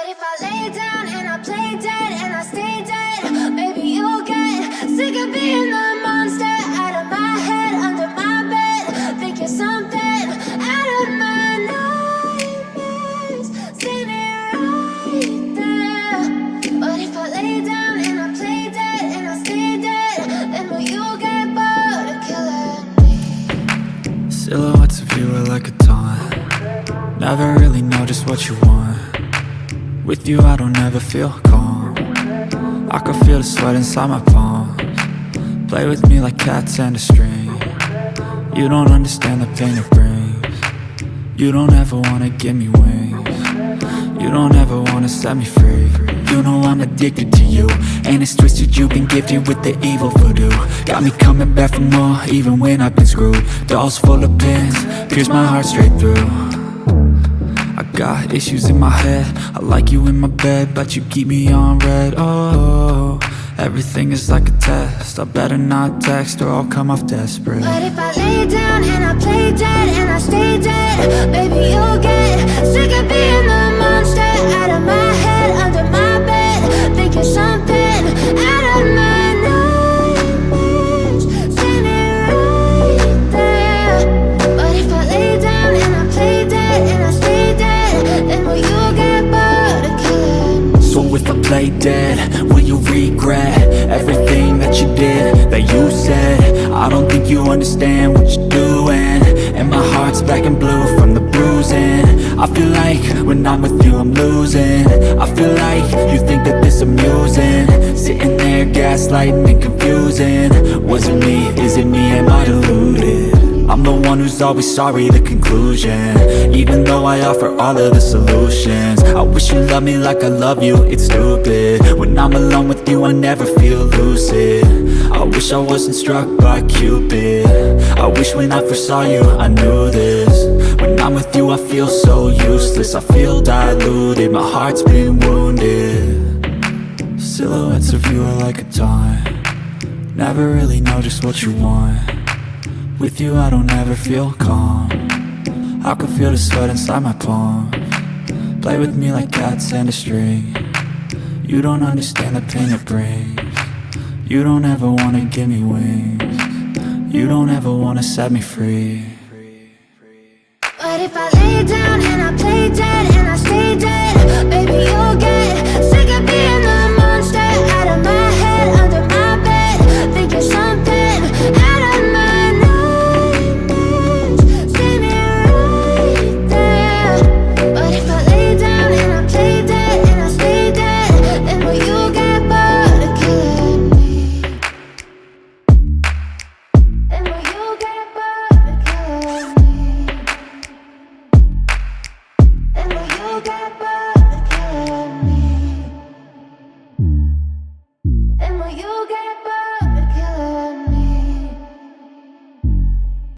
if I lay down and I play dead and I stay dead? Maybe you'll get sick of being the monster out of my head, under my bed. Think you're something out of my nightmares, standing right there. But if I lay down and I play dead and I stay dead, then will you get bored of killing me? Silhouettes of you are like a taunt. Never really know just what you want. With you I don't ever feel calm. I can feel the sweat inside my palms. Play with me like cats and a string. You don't understand the pain it brings. You don't ever wanna give me wings. You don't ever wanna set me free. You know I'm addicted to you, and it's twisted, you've been gifted with the evil voodoo. Got me coming back for more, even when I've been screwed. Dolls full of pins, pierce my heart straight through. I got issues in my head, I like you in my bed, but you keep me on red. Oh, everything is like a test, I better not text or I'll come off desperate. But if I lay down and I play dead and I stay dead, baby you'll get sick of being the monster out of my head, under my bed. Think you're something out of my nightmares, standing right there. But if I lay down and I play dead and I stay dead, then will you get bored of killing me? So if I play dead, will you regret everything that you did, that you said? I don't think you understand what you're doing, and my heart's black and blue from the bruising. I feel like when I'm with you I'm losing. I feel like you think that this amusing, sitting there gaslighting and confusing. Was it me? Is it me? Am I deluded? I'm the one who's always sorry, the conclusion, even though I offer all of the solutions. I wish you loved me like I love you, it's stupid. When I'm alone with you I never feel lucid. I wish I wasn't struck by Cupid. I wish when I first saw you I knew this. When I'm with you I feel so useless, I feel diluted, my heart's been wounded. Silhouettes of you are like a taunt. Never really know just what you want. With you I don't ever feel calm. I can feel the sweat inside my palms. Play with me like cats and a string. You don't understand the pain it brings. You don't ever wanna give me wings. You don't ever wanna set me free. But if I lay down and I play dead and I stay dead, baby you'll get sick of being the monster out of my head, under my bed. Think you're something out of my nightmares, standing right there. But if I lay down and I play dead and I stay dead, then will you get bored of killing me? Then will you get bored of killing me? And will you get back?